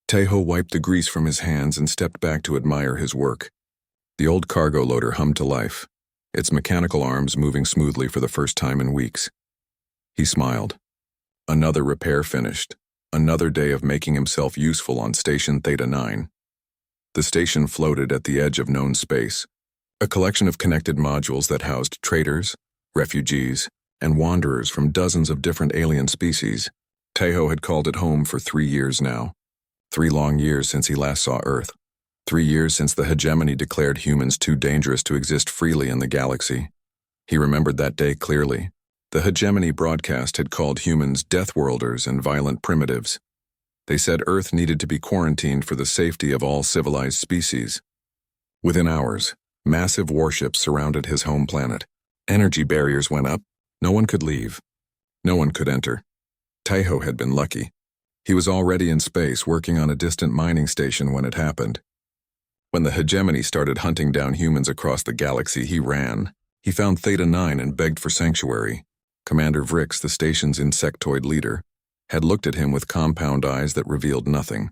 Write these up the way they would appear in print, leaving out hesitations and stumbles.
Tejo wiped the grease from his hands and stepped back to admire his work. The old cargo loader hummed to life, its mechanical arms moving smoothly for the first time in weeks. He smiled. Another repair finished. Another day of making himself useful on Station Theta 9. The station floated at the edge of known space, a collection of connected modules that housed traders, refugees, and wanderers from dozens of different alien species. Tejo had called it home for 3 years now. 3 long years since he last saw Earth. 3 years since the hegemony declared humans too dangerous to exist freely in the galaxy. He remembered that day clearly. The hegemony broadcast had called humans deathworlders and violent primitives. They said Earth needed to be quarantined for the safety of all civilized species. Within hours, massive warships surrounded his home planet. Energy barriers went up. No one could leave. No one could enter. Tejo had been lucky. He was already in space working on a distant mining station when it happened. When the hegemony started hunting down humans across the galaxy, he ran. He found Theta 9 and begged for sanctuary. Commander Vrix, the station's insectoid leader, had looked at him with compound eyes that revealed nothing.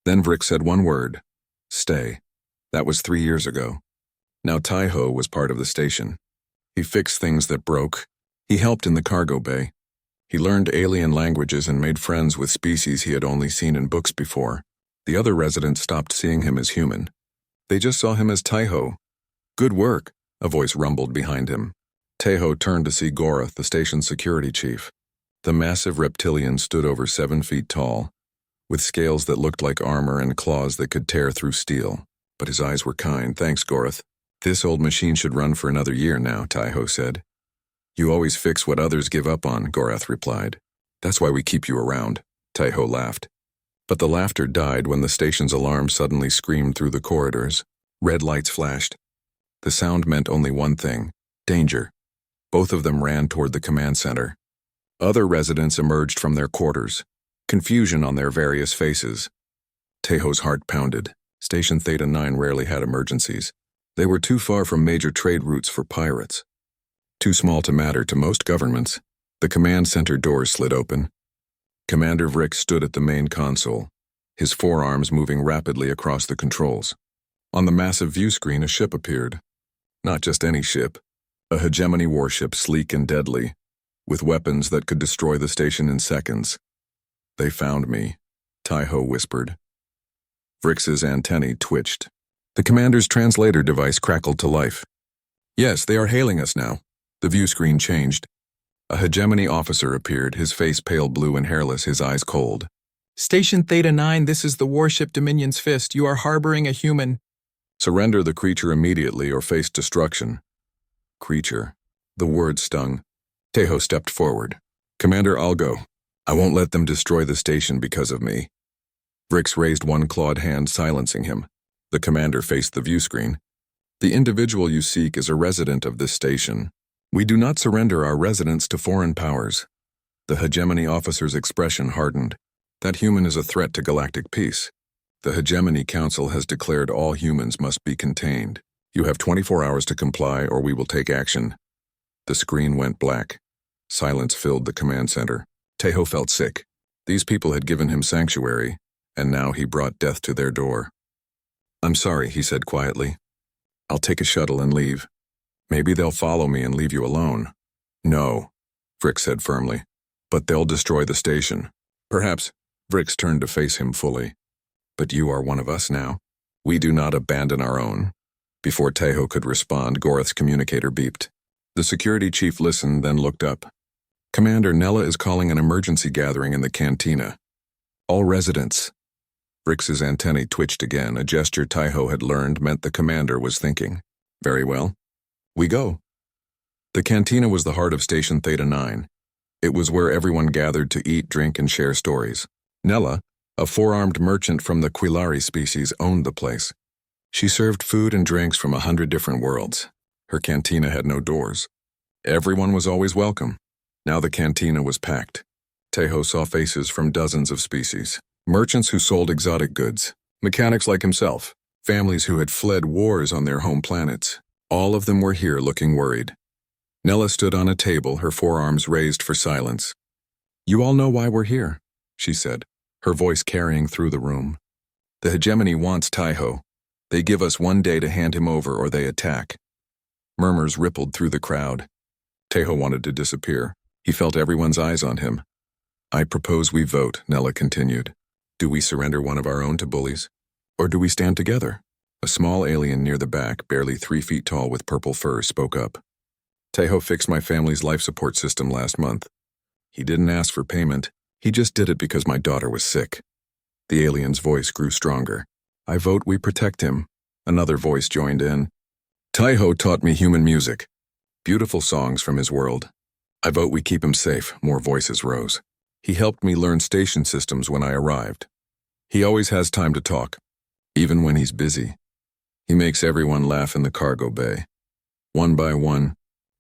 Then Vrix said one word: stay. That was 3 years ago. Now Tejo was part of the station. He fixed things that broke. He helped in the cargo bay. He learned alien languages and made friends with species he had only seen in books before. The other residents stopped seeing him as human. They just saw him as Tejo. Good work, a voice rumbled behind him. Tejo turned to see Gorath, the station's security chief. The massive reptilian stood over 7 feet tall, with scales that looked like armor and claws that could tear through steel. But his eyes were kind. Thanks, Gorath. This old machine should run for another year now, Tejo said. You always fix what others give up on, Gorath replied. That's why we keep you around, Tejo laughed. But the laughter died when the station's alarm suddenly screamed through the corridors. Red lights flashed. The sound meant only one thing: danger. Both of them ran toward the command center. Other residents emerged from their quarters, confusion on their various faces. Tejo's heart pounded. Station Theta 9 rarely had emergencies. They were too far from major trade routes for pirates. Too small to matter to most governments. The command center doors slid open. Commander Vrix stood at the main console, his forearms moving rapidly across the controls. On the massive view screen, a ship appeared. Not just any ship. A hegemony warship, sleek and deadly, with weapons that could destroy the station in seconds. They found me, Tejo whispered. Vrix's antennae twitched. The commander's translator device crackled to life. Yes, they are hailing us now. The view screen changed. A hegemony officer appeared, his face pale blue and hairless, his eyes cold. Station Theta 9, this is the warship Dominion's Fist. You are harboring a human. Surrender the creature immediately or face destruction. Creature. The word stung. Tejo stepped forward. Commander, I'll go. I won't let them destroy the station because of me. Vrix raised one clawed hand, silencing him. The commander faced the view screen. The individual you seek is a resident of this station. We do not surrender our residents to foreign powers. The hegemony officer's expression hardened. That human is a threat to galactic peace. The Hegemony Council has declared all humans must be contained. You have 24 hours to comply or we will take action. The screen went black. Silence filled the command center. Tejo felt sick. These people had given him sanctuary, and now he brought death to their door. I'm sorry, he said quietly. I'll take a shuttle and leave. Maybe they'll follow me and leave you alone. No, Vrix said firmly. But they'll destroy the station. Perhaps. Vrix turned to face him fully. But you are one of us now. We do not abandon our own. Before Tejo could respond, Gorath's communicator beeped. The security chief listened, then looked up. Commander, Nella is calling an emergency gathering in the cantina. All residents. Vrix's antennae twitched again, a gesture Tejo had learned meant the commander was thinking. Very well. We go. The cantina was the heart of Station Theta 9. It was where everyone gathered to eat, drink, and share stories. Nella, a four-armed merchant from the Quilari species, owned the place. She served food and drinks from 100 different worlds. Her cantina had no doors. Everyone was always welcome. Now the cantina was packed. Tejo saw faces from dozens of species. Merchants who sold exotic goods, mechanics like himself, families who had fled wars on their home planets. All of them were here looking worried. Nella stood on a table, her forearms raised for silence. You all know why we're here, she said. her voice carrying through the room. The hegemony wants Taiho. They give us 1 day to hand him over or they attack. Murmurs rippled through the crowd. Taiho wanted to disappear. He felt everyone's eyes on him. I propose we vote, Nella continued. Do we surrender one of our own to bullies? Or do we stand together? A small alien near the back, barely 3 feet tall with purple fur, spoke up. Taiho fixed my family's life support system last month. He didn't ask for payment. He just did it because my daughter was sick. The alien's voice grew stronger. I vote we protect him. Another voice joined in. Taiho taught me human music. Beautiful songs from his world. I vote we keep him safe. More voices rose. He helped me learn station systems when I arrived. He always has time to talk, even when he's busy. He makes everyone laugh in the cargo bay. One by one,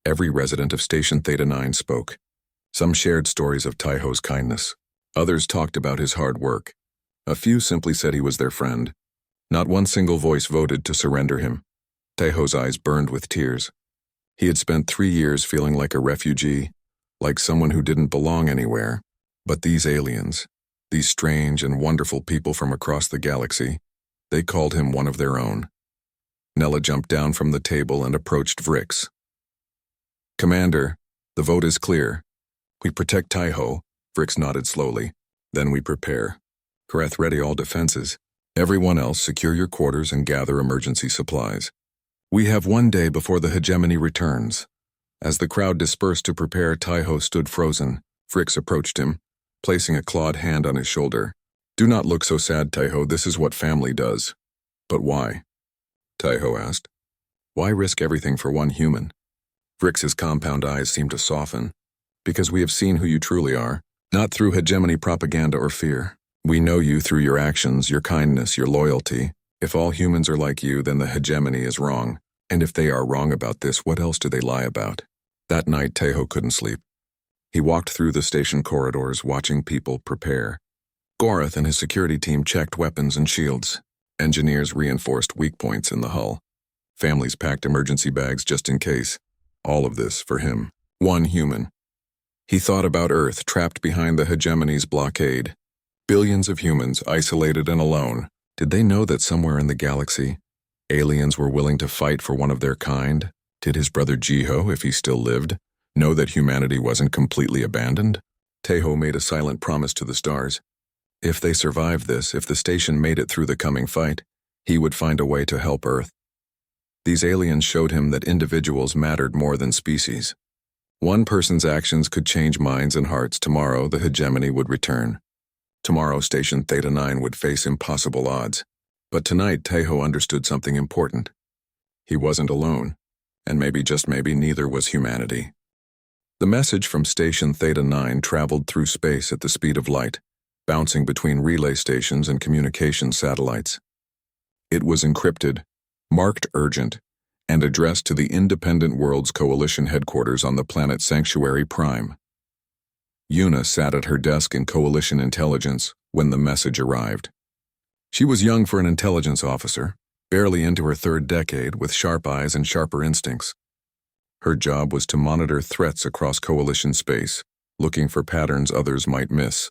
every resident of Station Theta 9 spoke. Some shared stories of Taiho's kindness. Others talked about his hard work. A few simply said he was their friend. Not one single voice voted to surrender him. Taiho's eyes burned with tears. He had spent 3 years feeling like a refugee, like someone who didn't belong anywhere. But these aliens, these strange and wonderful people from across the galaxy, they called him one of their own. Nella jumped down from the table and approached Vrix. Commander, the vote is clear. We protect Taiho. Vrix nodded slowly. Then we prepare. Kareth, ready all defenses. Everyone else, secure your quarters and gather emergency supplies. We have 1 day before the hegemony returns. As the crowd dispersed to prepare, Taiho stood frozen. Vrix approached him, placing a clawed hand on his shoulder. Do not look so sad, Taiho. This is what family does. But why? Taiho asked. Why risk everything for one human? Vrix's compound eyes seemed to soften. Because we have seen who you truly are, not through hegemony propaganda or fear. We know you through your actions, your kindness, your loyalty. If all humans are like you, then the hegemony is wrong. And if they are wrong about this, what else do they lie about? That night, Taiho couldn't sleep. He walked through the station corridors, watching people prepare. Gorath and his security team checked weapons and shields. Engineers reinforced weak points in the hull. Families packed emergency bags just in case. All of this for him. One human. He thought about Earth, trapped behind the hegemony's blockade. Billions of humans, isolated and alone. Did they know that somewhere in the galaxy, aliens were willing to fight for one of their kind? Did his brother Jiho, if he still lived, know that humanity wasn't completely abandoned? Taiho made a silent promise to the stars. If they survived this, if the station made it through the coming fight, he would find a way to help Earth. These aliens showed him that individuals mattered more than species. One person's actions could change minds and hearts. Tomorrow, the hegemony would return. Tomorrow, Station Theta 9 would face impossible odds. But tonight, Taiho understood something important. He wasn't alone, and maybe, just maybe, neither was humanity. The message from Station Theta 9 traveled through space at the speed of light, bouncing between relay stations and communication satellites. It was encrypted, marked urgent, and addressed to the Independent Worlds Coalition headquarters on the planet Sanctuary Prime. Yuna sat at her desk in Coalition Intelligence when the message arrived. She was young for an intelligence officer, barely into her 3rd decade, with sharp eyes and sharper instincts. Her job was to monitor threats across Coalition space, looking for patterns others might miss.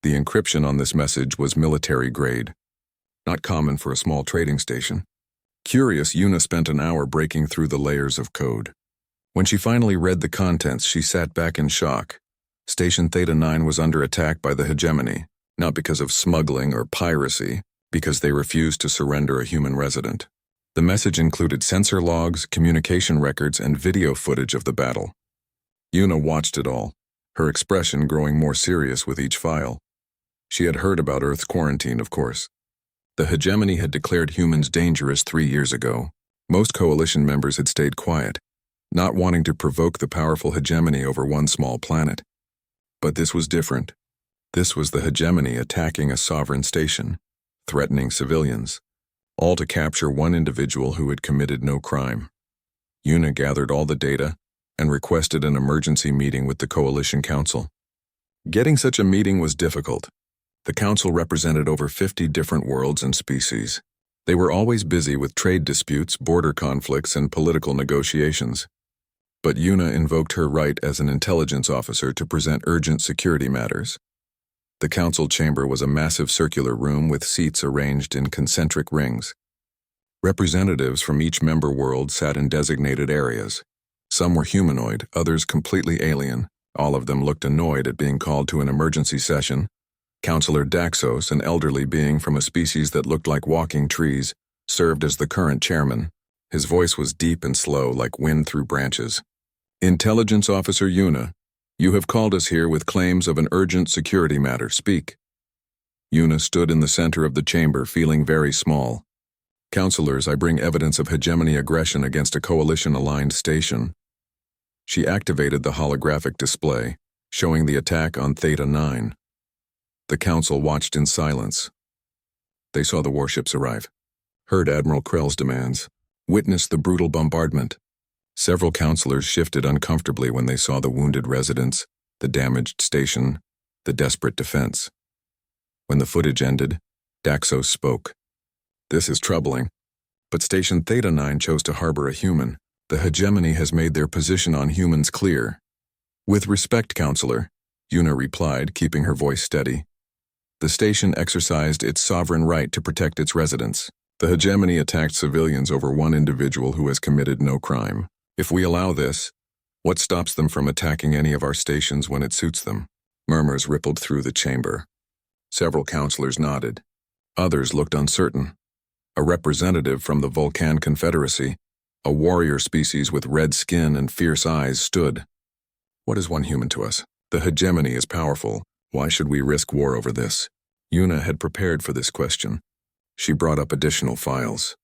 The encryption on this message was military grade, not common for a small trading station. Curious, Yuna spent an hour breaking through the layers of code. When she finally read the contents, she sat back in shock. Station Theta 9 was under attack by the hegemony, not because of smuggling or piracy, because they refused to surrender a human resident. The message included sensor logs, communication records, and video footage of the battle. Yuna watched it all, her expression growing more serious with each file. She had heard about Earth's quarantine, of course. The hegemony had declared humans dangerous 3 years ago. Most coalition members had stayed quiet, not wanting to provoke the powerful hegemony over one small planet. But this was different. This was the hegemony attacking a sovereign station, threatening civilians, all to capture one individual who had committed no crime. Yuna gathered all the data and requested an emergency meeting with the Coalition Council. Getting such a meeting was difficult. The council represented over 50 different worlds and species. They were always busy with trade disputes, border conflicts, and political negotiations. But Yuna invoked her right as an intelligence officer to present urgent security matters. The council chamber was a massive circular room with seats arranged in concentric rings. Representatives from each member world sat in designated areas. Some were humanoid, others completely alien. All of them looked annoyed at being called to an emergency session. Counselor Daxos, an elderly being from a species that looked like walking trees, served as the current chairman. His voice was deep and slow, like wind through branches. Intelligence Officer Yuna, you have called us here with claims of an urgent security matter. Speak. Yuna stood in the center of the chamber, feeling very small. Counselors, I bring evidence of hegemony aggression against a coalition-aligned station. She activated the holographic display, showing the attack on Theta 9. The council watched in silence. They saw the warships arrive, heard Admiral Krell's demands, witnessed the brutal bombardment. Several counselors shifted uncomfortably when they saw the wounded residents, the damaged station, the desperate defense. When the footage ended, Daxos spoke. This is troubling, but Station Theta 9 chose to harbor a human. The hegemony has made their position on humans clear. With respect, Counselor, Yuna replied, keeping her voice steady. The station exercised its sovereign right to protect its residents. The hegemony attacked civilians over one individual who has committed no crime. If we allow this, what stops them from attacking any of our stations when it suits them? Murmurs rippled through the chamber. Several counselors nodded. Others looked uncertain. A representative from the Vulcan Confederacy, a warrior species with red skin and fierce eyes, stood. What is one human to us? The hegemony is powerful. Why should we risk war over this? Yuna had prepared for this question. She brought up additional files.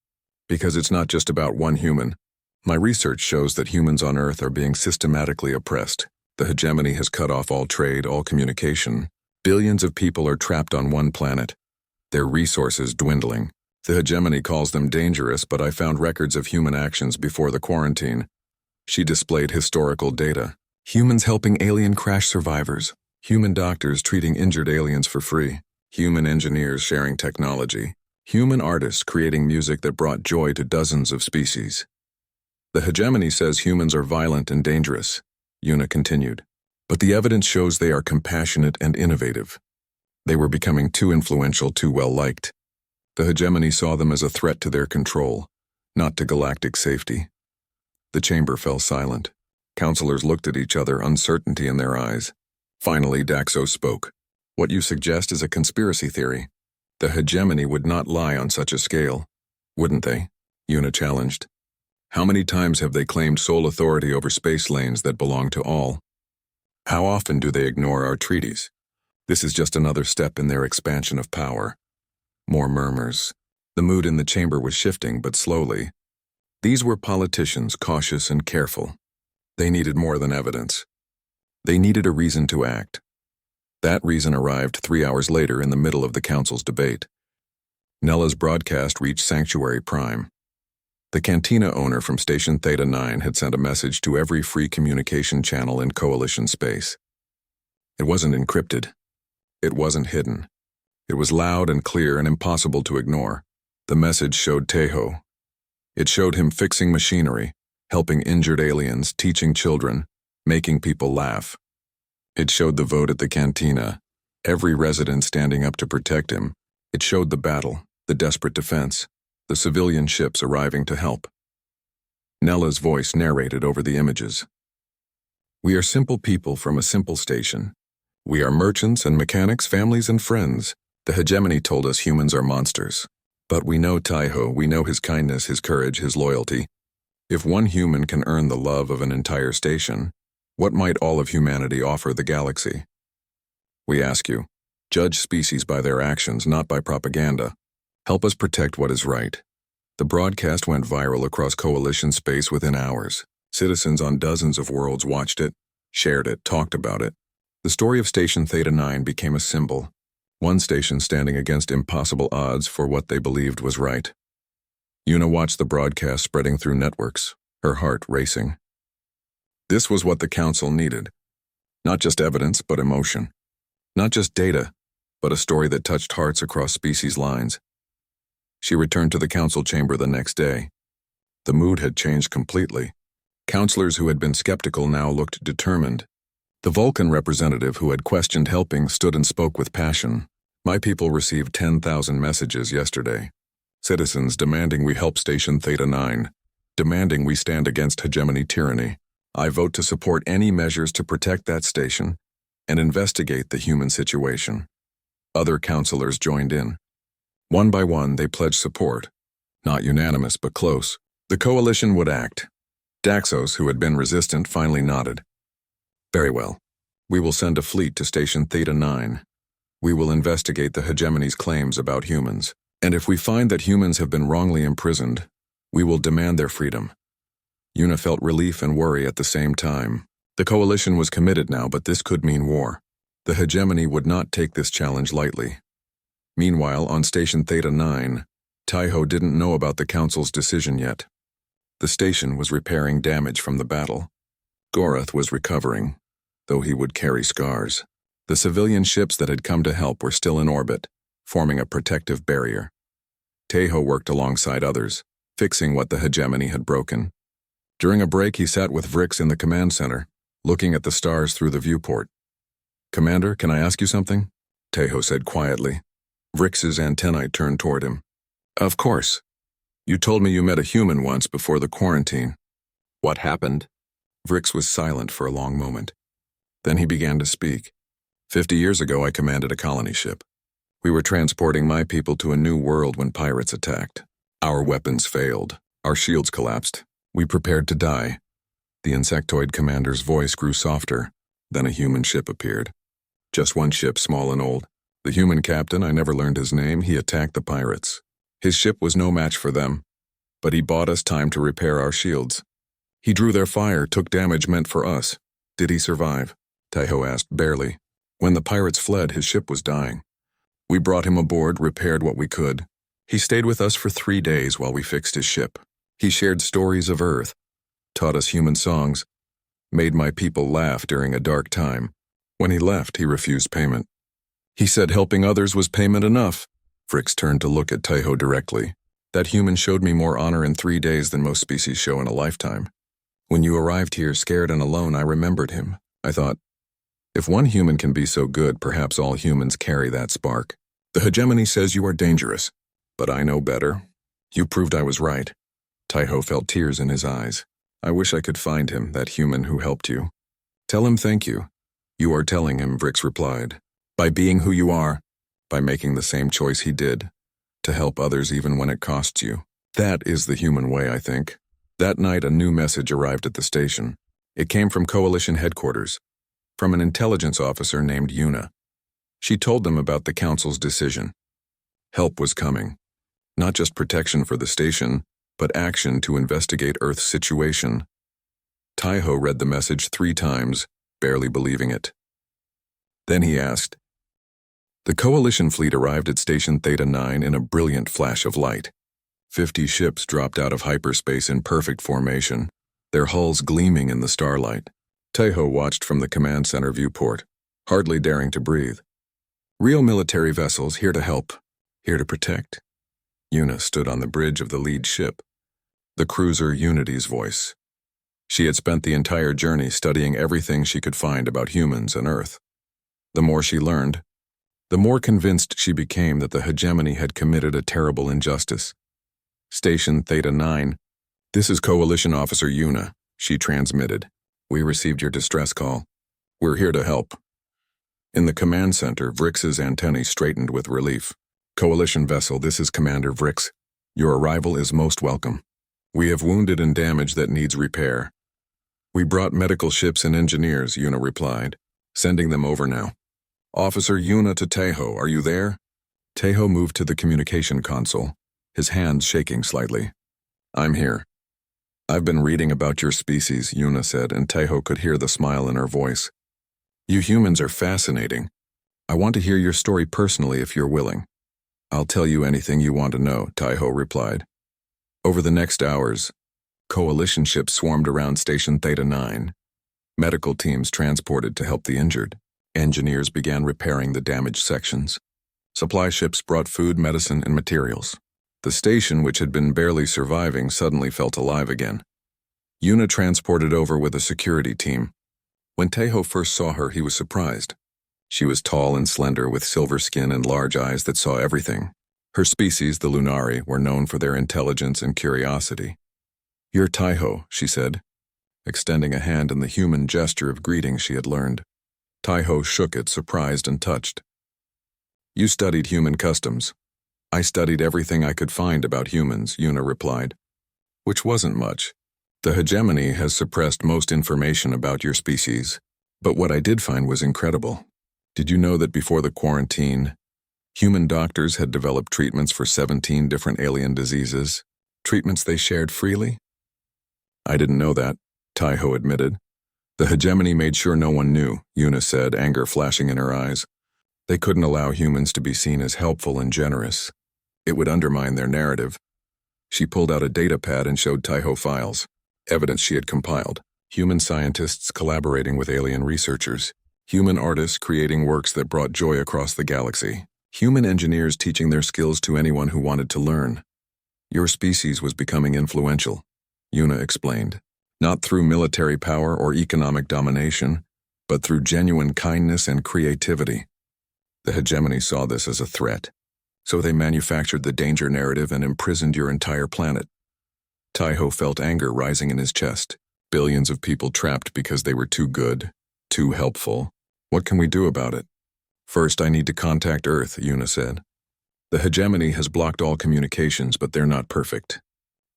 Because it's not just about one human. My research shows that humans on Earth are being systematically oppressed. The hegemony has cut off all trade, all communication. Billions of people are trapped on one planet. Their resources dwindling. The hegemony calls them dangerous, but I found records of human actions before the quarantine. She displayed historical data. Humans helping alien crash survivors. Human doctors treating injured aliens for free. Human engineers sharing technology. Human artists creating music that brought joy to dozens of species. The hegemony says humans are violent and dangerous, Yuna continued. But the evidence shows they are compassionate and innovative. They were becoming too influential, too well-liked. The hegemony saw them as a threat to their control, not to galactic safety. The chamber fell silent. Counselors looked at each other, uncertainty in their eyes. Finally, Daxos spoke. What you suggest is a conspiracy theory. The hegemony would not lie on such a scale. Wouldn't they? Yuna challenged. How many times have they claimed sole authority over space lanes that belong to all? How often do they ignore our treaties? This is just another step in their expansion of power. More murmurs. The mood in the chamber was shifting, but slowly. These were politicians, cautious and careful. They needed more than evidence. They needed a reason to act. That reason arrived 3 hours later in the middle of the council's debate. Nella's broadcast reached Sanctuary Prime. The cantina owner from Station Theta 9 had sent a message to every free communication channel in Coalition space. It wasn't encrypted. It wasn't hidden. It was loud and clear and impossible to ignore. The message showed Tejo. It showed him fixing machinery, helping injured aliens, teaching children, making people laugh. It showed the vote at the cantina, every resident standing up to protect him. It showed the battle, the desperate defense, the civilian ships arriving to help. Nella's voice narrated over the images. We are simple people from a simple station. We are merchants and mechanics, families and friends. The hegemony told us humans are monsters. But we know Taiho, we know his kindness, his courage, his loyalty. If one human can earn the love of an entire station, what might all of humanity offer the galaxy? We ask you, judge species by their actions, not by propaganda. Help us protect what is right. The broadcast went viral across Coalition space within hours. Citizens on dozens of worlds watched it, shared it, talked about it. The story of Station Theta 9 became a symbol. One station standing against impossible odds for what they believed was right. Yuna watched the broadcast spreading through networks, her heart racing. This was what the council needed. Not just evidence, but emotion. Not just data, but a story that touched hearts across species lines. She returned to the council chamber the next day. The mood had changed completely. Counselors who had been skeptical now looked determined. The Vulcan representative who had questioned helping stood and spoke with passion. My people received 10,000 messages yesterday. Citizens demanding we help Station Theta 9, demanding we stand against hegemony tyranny. I vote to support any measures to protect that station and investigate the human situation. Other councilors joined in. One by one, they pledged support. Not unanimous, but close. The coalition would act. Daxos, who had been resistant, finally nodded. Very well. We will send a fleet to Station Theta 9. We will investigate the hegemony's claims about humans. And if we find that humans have been wrongly imprisoned, we will demand their freedom. Yuna felt relief and worry at the same time. The coalition was committed now, but this could mean war. The hegemony would not take this challenge lightly. Meanwhile, on Station Theta 9, Taiho didn't know about the council's decision yet. The station was repairing damage from the battle. Gorath was recovering, though he would carry scars. The civilian ships that had come to help were still in orbit, forming a protective barrier. Taiho worked alongside others, fixing what the hegemony had broken. During a break, he sat with Vrix in the command center, looking at the stars through the viewport. "Commander, can I ask you something?" Taiho said quietly. Vrix's antennae turned toward him. "Of course. You told me you met a human once before the quarantine. What happened?" Vrix was silent for a long moment. Then he began to speak. 50 years ago, I commanded a colony ship. We were transporting my people to a new world when pirates attacked. Our weapons failed. Our shields collapsed. We prepared to die. The insectoid commander's voice grew softer. Then a human ship appeared. Just one ship, small and old. The human captain, I never learned his name, he attacked the pirates. His ship was no match for them, but he bought us time to repair our shields. He drew their fire, took damage meant for us. Did he survive? Taiho asked, barely. When the pirates fled, his ship was dying. We brought him aboard, repaired what we could. He stayed with us for 3 days while we fixed his ship. He shared stories of Earth, taught us human songs, made my people laugh during a dark time. When he left, he refused payment. He said helping others was payment enough. Vrix turned to look at Taiho directly. That human showed me more honor in 3 days than most species show in a lifetime. When you arrived here scared and alone, I remembered him. I thought, if one human can be so good, perhaps all humans carry that spark. The hegemony says you are dangerous, but I know better. You proved I was right. Taiho felt tears in his eyes. I wish I could find him, that human who helped you. Tell him thank you. You are telling him, Vrix replied. By being who you are, by making the same choice he did, to help others even when it costs you. That is the human way, I think. That night, a new message arrived at the station. It came from Coalition headquarters, from an intelligence officer named Yuna. She told them about the council's decision. Help was coming. Not just protection for the station, but action to investigate Earth's situation. Taiho read the message 3 times, barely believing it. Then he asked. The Coalition fleet arrived at Station Theta 9 in a brilliant flash of light. 50 ships dropped out of hyperspace in perfect formation, their hulls gleaming in the starlight. Taiho watched from the command center viewport, hardly daring to breathe. Real military vessels here to help, here to protect. Yuna stood on the bridge of the lead ship, the cruiser Unity's voice. She had spent the entire journey studying everything she could find about humans and Earth. The more she learned, the more convinced she became that the hegemony had committed a terrible injustice. Station Theta 9. This is Coalition Officer Yuna, she transmitted. We received your distress call. We're here to help. In the command center, Vrix's antennae straightened with relief. Coalition vessel, this is Commander Vrix. Your arrival is most welcome. We have wounded and damage that needs repair. We brought medical ships and engineers, Yuna replied, sending them over now. Officer Yuna to Taiho, are you there? Taiho moved to the communication console, his hands shaking slightly. I'm here. I've been reading about your species, Yuna said, and Taiho could hear the smile in her voice. You humans are fascinating. I want to hear your story personally if you're willing. I'll tell you anything you want to know, Taiho replied. Over the next hours, Coalition ships swarmed around Station Theta 9. Medical teams transported to help the injured. Engineers began repairing the damaged sections. Supply ships brought food, medicine, and materials. The station, which had been barely surviving, suddenly felt alive again. Yuna transported over with a security team. When Taeho first saw her, he was surprised. She was tall and slender with silver skin and large eyes that saw everything. Her species, the Lunari, were known for their intelligence and curiosity. "You're Taeho," she said, extending a hand in the human gesture of greeting she had learned. Taeho shook it, surprised and touched. "You studied human customs." "I studied everything I could find about humans," Yuna replied. "Which wasn't much. The hegemony has suppressed most information about your species, but what I did find was incredible. Did you know that before the quarantine, human doctors had developed treatments for 17 different alien diseases, treatments they shared freely?" "I didn't know that," Taeho admitted. "The hegemony made sure no one knew," Yuna said, anger flashing in her eyes. "They couldn't allow humans to be seen as helpful and generous. It would undermine their narrative." She pulled out a data pad and showed Taeho files, evidence she had compiled. Human scientists collaborating with alien researchers. Human artists creating works that brought joy across the galaxy. Human engineers teaching their skills to anyone who wanted to learn. "Your species was becoming influential," Yuna explained. "Not through military power or economic domination, but through genuine kindness and creativity." The hegemony saw this as a threat, so they manufactured the danger narrative and imprisoned your entire planet. Taeho felt anger rising in his chest. Billions of people trapped because they were too good, too helpful. What can we do about it? "First, I need to contact Earth," Yuna said. "The hegemony has blocked all communications, but they're not perfect.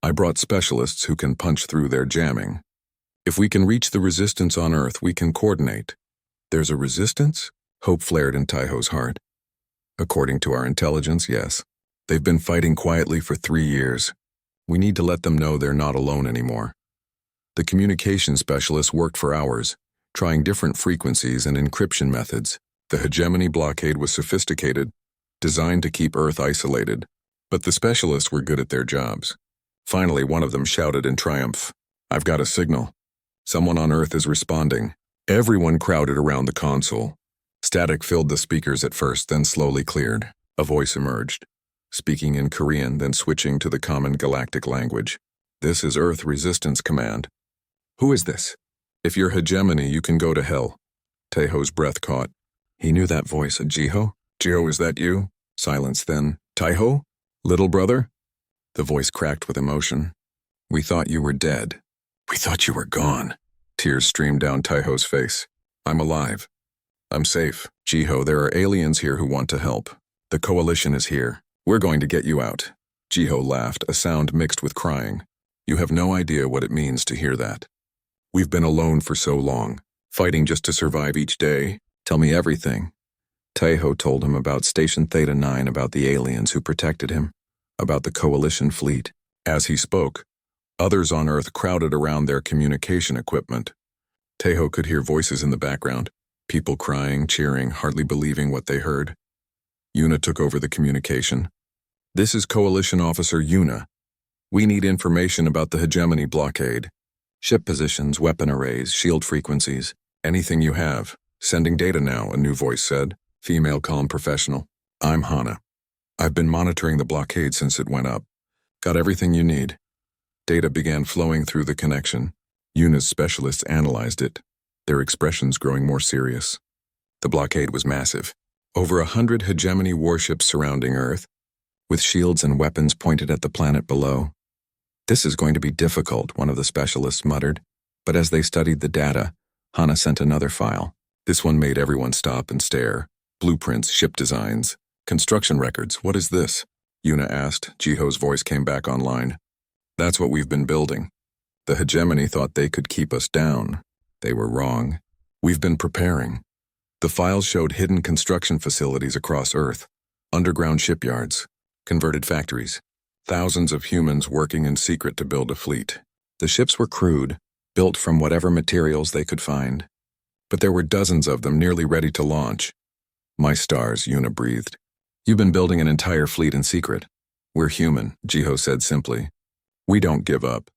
I brought specialists who can punch through their jamming. If we can reach the resistance on Earth, we can coordinate." "There's a resistance?" Hope flared in Taeho's heart. "According to our intelligence, yes. They've been fighting quietly for 3 years. We need to let them know they're not alone anymore." The communication specialists worked for hours, trying different frequencies and encryption methods. The hegemony blockade was sophisticated, designed to keep Earth isolated, but the specialists were good at their jobs. Finally, one of them shouted in triumph, "I've got a signal. Someone on Earth is responding." Everyone crowded around the console. Static filled the speakers at first, then slowly cleared. A voice emerged, speaking in Korean, then switching to the common galactic language. "This is Earth Resistance Command." "Who is this?" "If you're hegemony, you can go to hell." Taeho's breath caught. He knew that voice. "Jiho? Jiho, is that you?" Silence then. "Taeho? Little brother?" The voice cracked with emotion. "We thought you were dead. We thought you were gone." Tears streamed down Taeho's face. "I'm alive. I'm safe. Jiho, there are aliens here who want to help. The coalition is here. We're going to get you out." Jiho laughed, a sound mixed with crying. "You have no idea what it means to hear that. We've been alone for so long, fighting just to survive each day. Tell me everything." Taeho told him about Station Theta 9, about the aliens who protected him, about the coalition fleet. As he spoke, others on Earth crowded around their communication equipment. Taeho could hear voices in the background, people crying, cheering, hardly believing what they heard. Yuna took over the communication. "This is Coalition Officer Yuna. We need information about the hegemony blockade. Ship positions, weapon arrays, shield frequencies, anything you have. Sending data now," a new voice said. Female calm professional. "I'm Hana. I've been monitoring the blockade since it went up. Got everything you need." Data began flowing through the connection. Yuna's specialists analyzed it, their expressions growing more serious. The blockade was massive. Over 100 hegemony warships surrounding Earth, with shields and weapons pointed at the planet below. "This is going to be difficult," one of the specialists muttered. But as they studied the data, Hana sent another file. This one made everyone stop and stare. Blueprints, ship designs, construction records. "What is this?" Yuna asked. Jiho's voice came back online. "That's what we've been building. The hegemony thought they could keep us down. They were wrong. We've been preparing." The files showed hidden construction facilities across Earth, underground shipyards, converted factories, thousands of humans working in secret to build a fleet. The ships were crude, built from whatever materials they could find. But there were dozens of them nearly ready to launch. "My stars," Yuna breathed. "You've been building an entire fleet in secret." "We're human," Jiho said simply. "We don't give up.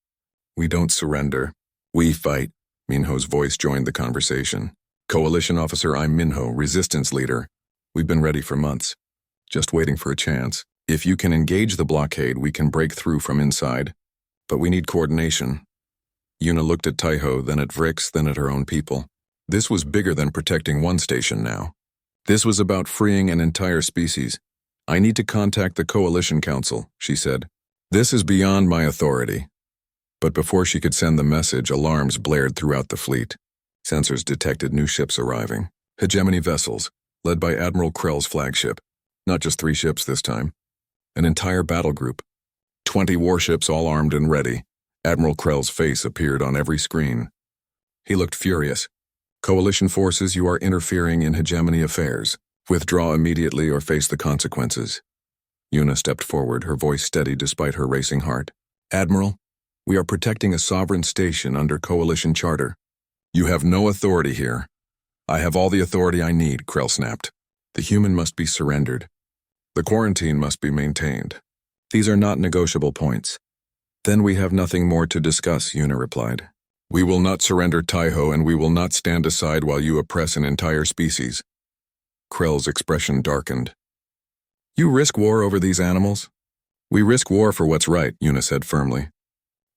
We don't surrender. We fight." Minho's voice joined the conversation. "Coalition officer, I'm Minho, resistance leader. We've been ready for months, just waiting for a chance. If you can engage the blockade, we can break through from inside. But we need coordination." Yuna looked at Taeho, then at Vrix, then at her own people. This was bigger than protecting one station now. This was about freeing an entire species. I need to contact the Coalition Council, she said. This is beyond my authority. But before she could send the message, alarms blared throughout the fleet. Sensors detected new ships arriving. Hegemony vessels, led by Admiral Krell's flagship. Not just 3 ships this time. An entire battle group. 20 warships all armed and ready. Admiral Krell's face appeared on every screen. He looked furious. Coalition forces, you are interfering in hegemony affairs. Withdraw immediately or face the consequences. Yuna stepped forward, her voice steady despite her racing heart. Admiral, we are protecting a sovereign station under Coalition Charter. You have no authority here. I have all the authority I need, Krell snapped. The human must be surrendered. The quarantine must be maintained. These are not negotiable points. Then we have nothing more to discuss, Yuna replied. We will not surrender Taiho, and we will not stand aside while you oppress an entire species. Krell's expression darkened. You risk war over these animals? We risk war for what's right, Yuna said firmly.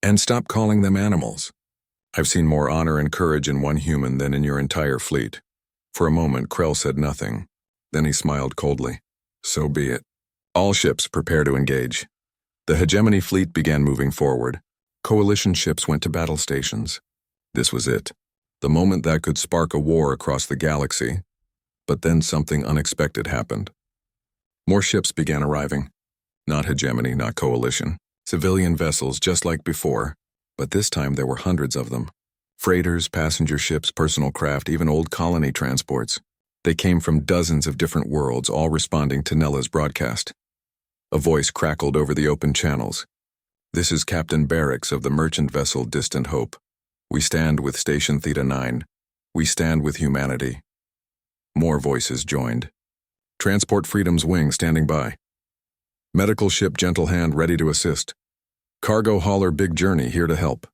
And stop calling them animals. I've seen more honor and courage in one human than in your entire fleet. For a moment, Krell said nothing. Then he smiled coldly. So be it. All ships prepare to engage. The hegemony fleet began moving forward. Coalition ships went to battle stations. This was it. The moment that could spark a war across the galaxy. But then something unexpected happened. More ships began arriving. Not hegemony, not coalition. Civilian vessels just like before, but this time there were hundreds of them. Freighters, passenger ships, personal craft, even old colony transports. They came from dozens of different worlds, all responding to Nella's broadcast. A voice crackled over the open channels. This is Captain Barracks of the merchant vessel Distant Hope. We stand with Station Theta 9. We stand with humanity. More voices joined. Transport Freedom's wing standing by. Medical ship Gentle Hand ready to assist. Cargo hauler Big Journey here to help.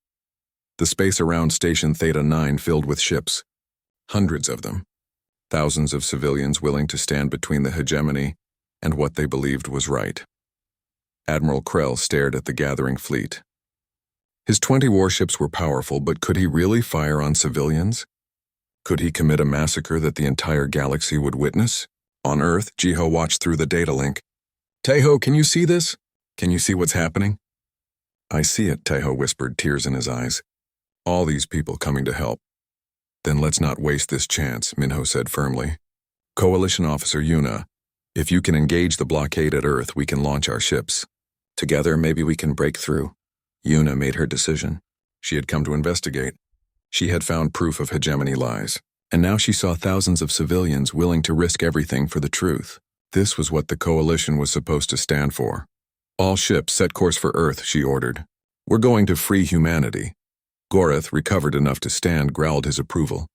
The space around Station Theta 9 filled with ships. Hundreds of them. Thousands of civilians willing to stand between the hegemony and what they believed was right. Admiral Krell stared at the gathering fleet. His 20 warships were powerful, but could he really fire on civilians? Could he commit a massacre that the entire galaxy would witness? On Earth, Jiho watched through the data link. Taiho, can you see this? Can you see what's happening? I see it, Taiho whispered, tears in his eyes. All these people coming to help. Then let's not waste this chance, Minho said firmly. Coalition Officer Yuna, if you can engage the blockade at Earth, we can launch our ships. Together, maybe we can break through. Yuna made her decision. She had come to investigate. She had found proof of hegemony lies, and now she saw thousands of civilians willing to risk everything for the truth. This was what the Coalition was supposed to stand for. All ships set course for Earth, she ordered. We're going to free humanity. Gorath, recovered enough to stand, growled his approval.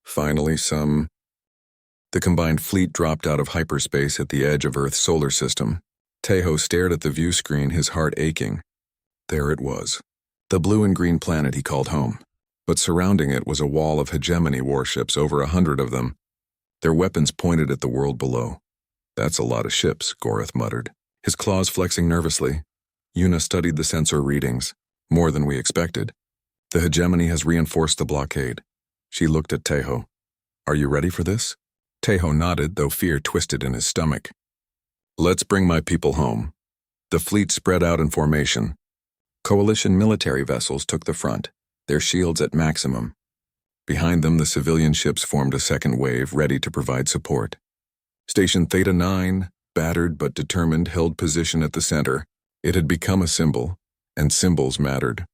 Finally, The combined fleet dropped out of hyperspace at the edge of Earth's solar system. Taiho stared at the view screen, his heart aching. There it was. The blue and green planet he called home. But surrounding it was a wall of hegemony warships, over 100 of them. Their weapons pointed at the world below. That's a lot of ships, Gorath muttered, his claws flexing nervously. Yuna studied the sensor readings. More than we expected. The hegemony has reinforced the blockade. She looked at Taiho. Are you ready for this? Taiho nodded, though fear twisted in his stomach. Let's bring my people home. The fleet spread out in formation. Coalition military vessels took the front, their shields at maximum. Behind them, the civilian ships formed a second wave, ready to provide support. Station Theta 9, battered but determined, held position at the center. It had become a symbol, and symbols mattered.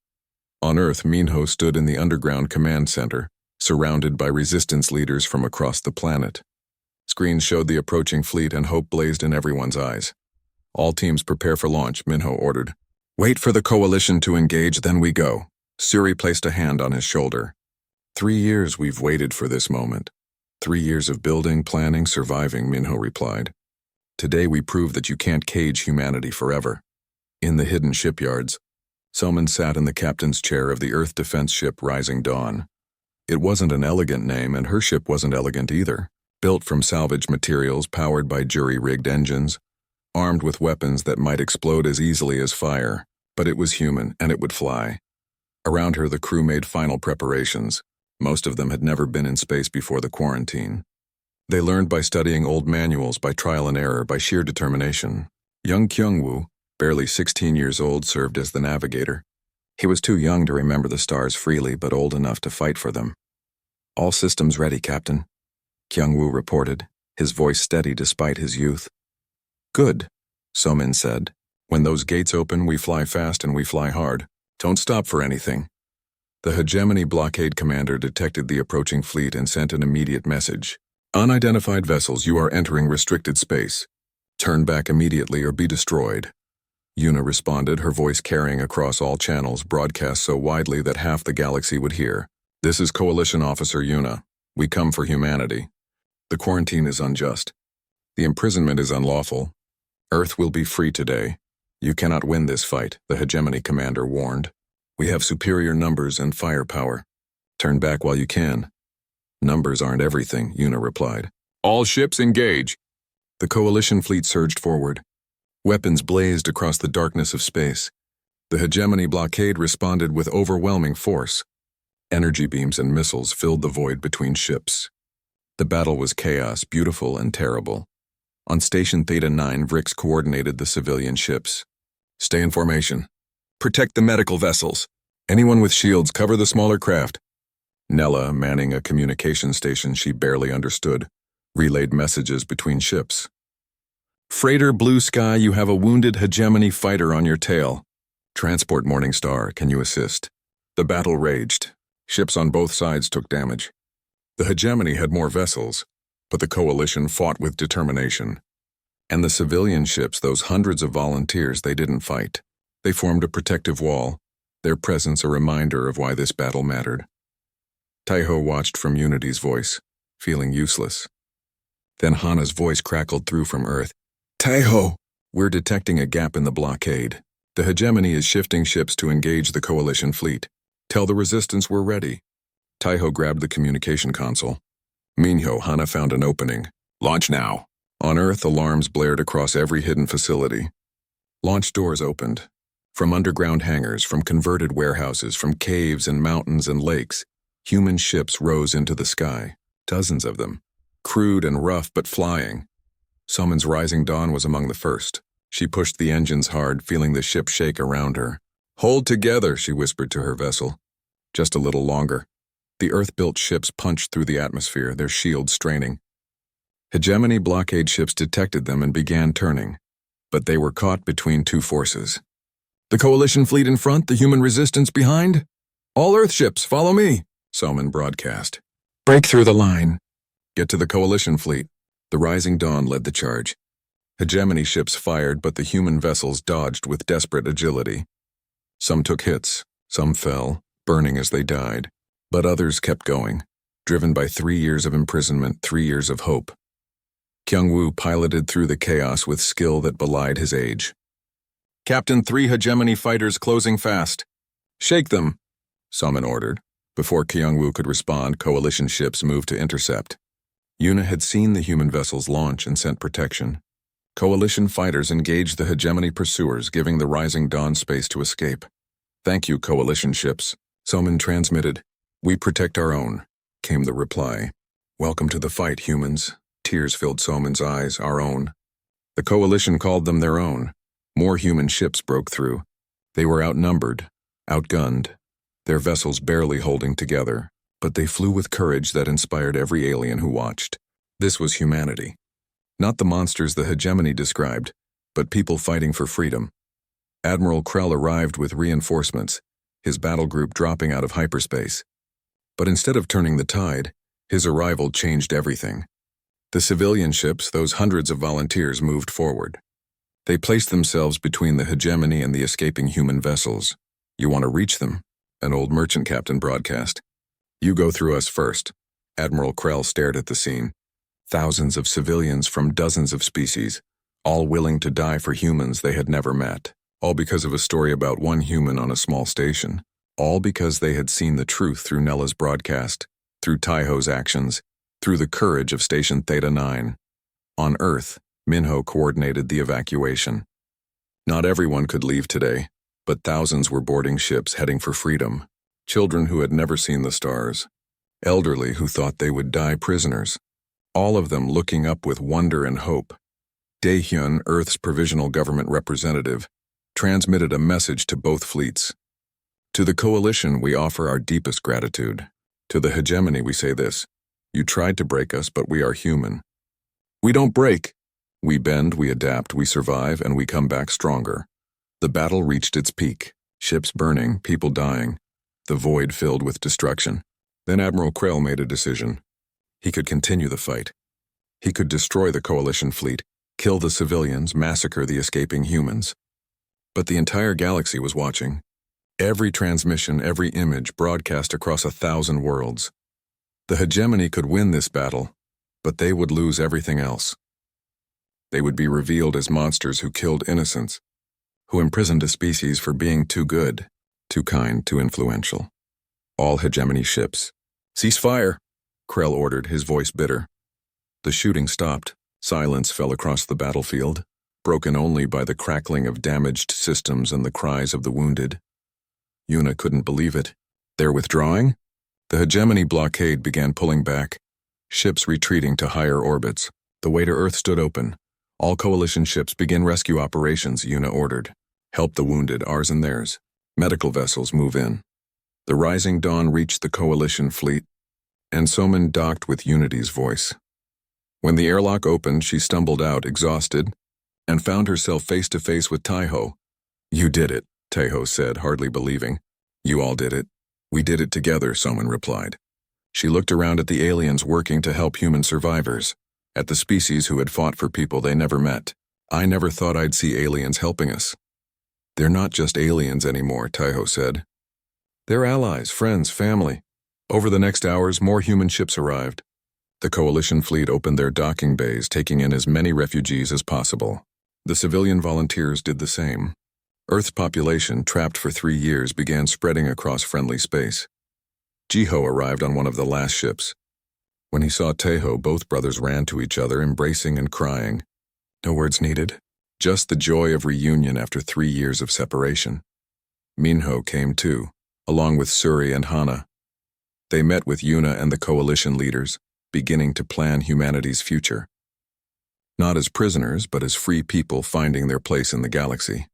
On Earth, Minho stood in the underground command center, surrounded by resistance leaders from across the planet. Screens showed the approaching fleet, and hope blazed in everyone's eyes. All teams prepare for launch, Minho ordered. Wait for the Coalition to engage, then we go. Suri placed a hand on his shoulder. 3 years we've waited for this moment. 3 years of building, planning, surviving, Minho replied. Today we prove that you can't cage humanity forever. In the hidden shipyards, Soman sat in the captain's chair of the Earth defense ship Rising Dawn. It wasn't an elegant name, and her ship wasn't elegant either. Built from salvaged materials, powered by jury-rigged engines, armed with weapons that might explode as easily as fire, but it was human, and it would fly. Around her, the crew made final preparations. Most of them had never been in space before the quarantine. They learned by studying old manuals, by trial and error, by sheer determination. Young Kyungwoo, barely 16 years old, served as the navigator. He was too young to remember the stars freely, but old enough to fight for them. "All systems ready, Captain," Kyungwoo reported, his voice steady despite his youth. "Good," Somin said. "When those gates open, we fly fast and we fly hard. Don't stop for anything." The hegemony blockade commander detected the approaching fleet and sent an immediate message. "Unidentified vessels, you are entering restricted space. Turn back immediately or be destroyed." Yuna responded, her voice carrying across all channels, broadcast so widely that half the galaxy would hear. "This is Coalition Officer Yuna. We come for humanity. The quarantine is unjust. The imprisonment is unlawful. Earth will be free today. You cannot win this fight," the hegemony commander warned. "We have superior numbers and firepower. Turn back while you can." "Numbers aren't everything," Yuna replied. "All ships engage." The coalition fleet surged forward. Weapons blazed across the darkness of space. The hegemony blockade responded with overwhelming force. Energy beams and missiles filled the void between ships. The battle was chaos, beautiful and terrible. On Station Theta 9, Vrix coordinated the civilian ships. "Stay in formation. Protect the medical vessels. Anyone with shields, cover the smaller craft." Nella, manning a communication station she barely understood, relayed messages between ships. "Freighter Blue Sky, you have a wounded hegemony fighter on your tail. Transport Morningstar, can you assist?" The battle raged. Ships on both sides took damage. The hegemony had more vessels, but the coalition fought with determination. And the civilian ships, those hundreds of volunteers, they didn't fight. They formed a protective wall, their presence a reminder of why this battle mattered. Taiho watched from Unity's voice, feeling useless. Then Hana's voice crackled through from Earth. "Taiho! We're detecting a gap in the blockade. The hegemony is shifting ships to engage the coalition fleet. Tell the resistance we're ready." Taiho grabbed the communication console. "Minho, Hana found an opening. Launch now." On Earth, alarms blared across every hidden facility. Launch doors opened. From underground hangars, from converted warehouses, from caves and mountains and lakes, human ships rose into the sky, dozens of them, crude and rough but flying. Somin's Rising Dawn was among the first. She pushed the engines hard, feeling the ship shake around her. "Hold together," she whispered to her vessel. Just a little longer. The Earth-built ships punched through the atmosphere, their shields straining. Hegemony blockade ships detected them and began turning, but they were caught between two forces. "The coalition fleet in front, the human resistance behind? All Earth ships, follow me," Somin broadcast. "Break through the line. Get to the coalition fleet." The Rising Dawn led the charge. Hegemony ships fired, but the human vessels dodged with desperate agility. Some took hits, some fell, burning as they died, but others kept going, driven by 3 years of imprisonment, 3 years of hope. Kyungwoo piloted through the chaos with skill that belied his age. "Captain, 3 hegemony fighters closing fast. Shake them," Somin ordered. Before Kyungwoo could respond, coalition ships moved to intercept. Yuna had seen the human vessels launch and sent protection. Coalition fighters engaged the hegemony pursuers, giving the Rising Dawn space to escape. "Thank you, coalition ships," Somin transmitted. "We protect our own," came the reply. "Welcome to the fight, humans." Tears filled Somin's eyes. "Our own." The coalition called them their own. More human ships broke through. They were outnumbered, outgunned, their vessels barely holding together, but they flew with courage that inspired every alien who watched. This was humanity. Not the monsters the hegemony described, but people fighting for freedom. Admiral Krell arrived with reinforcements, his battle group dropping out of hyperspace. But instead of turning the tide, his arrival changed everything. The civilian ships, those hundreds of volunteers, moved forward. They placed themselves between the hegemony and the escaping human vessels. "You want to reach them?" an old merchant captain broadcast. "You go through us first." Admiral Krell stared at the scene. Thousands of civilians from dozens of species, all willing to die for humans they had never met. All because of a story about one human on a small station. All because they had seen the truth through Nella's broadcast, through Taiho's actions, through the courage of Station Theta 9. On Earth, Minho coordinated the evacuation. Not everyone could leave today, but thousands were boarding ships heading for freedom. Children who had never seen the stars. elderly who thought they would die prisoners, all of them looking up with wonder and hope. Daehyun, Earth's provisional government representative, transmitted a message to both fleets. To the coalition, we offer our deepest gratitude. To the hegemony, we say this: you tried to break us, but we are human. We don't break. We bend, we adapt, we survive, and we come back stronger. The battle reached its peak. Ships burning, people dying, the void filled with destruction. Then Admiral Krell made a decision. He could continue the fight. He could destroy the coalition fleet, kill the civilians, massacre the escaping humans. But the entire galaxy was watching. Every transmission, every image broadcast across 1,000 worlds. The hegemony could win this battle, but they would lose everything else. They would be revealed as monsters who killed innocents, who imprisoned a species for being too good, too kind, too influential. All hegemony ships. Cease fire, Krell ordered, his voice bitter. The shooting stopped. Silence fell across the battlefield, broken only by the crackling of damaged systems and the cries of the wounded. Yuna couldn't believe it. They're withdrawing? The hegemony blockade began pulling back, ships retreating to higher orbits. The way to Earth stood open. All coalition ships begin rescue operations, Yuna ordered. Help the wounded, ours and theirs. Medical vessels move in. The rising dawn reached the coalition fleet, and Soman docked with Unity's voice. When the airlock opened, she stumbled out, exhausted, and found herself face to face with Taiho. You did it, Taiho said, hardly believing. You all did it. We did it together, Soman replied. She looked around at the aliens working to help human survivors, at the species who had fought for people they never met. I never thought I'd see aliens helping us. They're not just aliens anymore, Taiho said. They're allies, friends, family. Over the next hours, more human ships arrived. The coalition fleet opened their docking bays, taking in as many refugees as possible. The civilian volunteers did the same. Earth's population, trapped for 3 years, began spreading across friendly space. Jiho arrived on one of the last ships. When he saw Taiho, both brothers ran to each other, embracing and crying. No words needed. Just the joy of reunion after 3 years of separation. Minho came too, along with Suri and Hana. They met with Yuna and the coalition leaders, beginning to plan humanity's future. Not as prisoners, but as free people finding their place in the galaxy.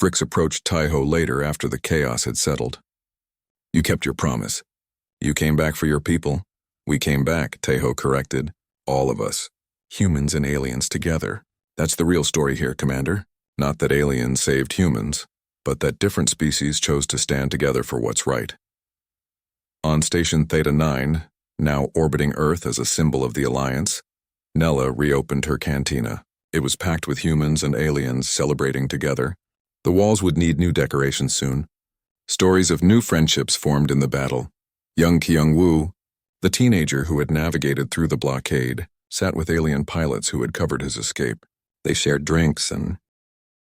Fricks approached Taiho later after the chaos had settled. You kept your promise. You came back for your people. We came back, Taiho corrected. All of us. Humans and aliens together. That's the real story here, Commander. Not that aliens saved humans, but that different species chose to stand together for what's right. On Station Theta 9, now orbiting Earth as a symbol of the Alliance, Nella reopened her cantina. It was packed with humans and aliens celebrating together. The walls would need new decorations soon. Stories of new friendships formed in the battle. Young Kyung-woo, the teenager who had navigated through the blockade, sat with alien pilots who had covered his escape. They shared drinks and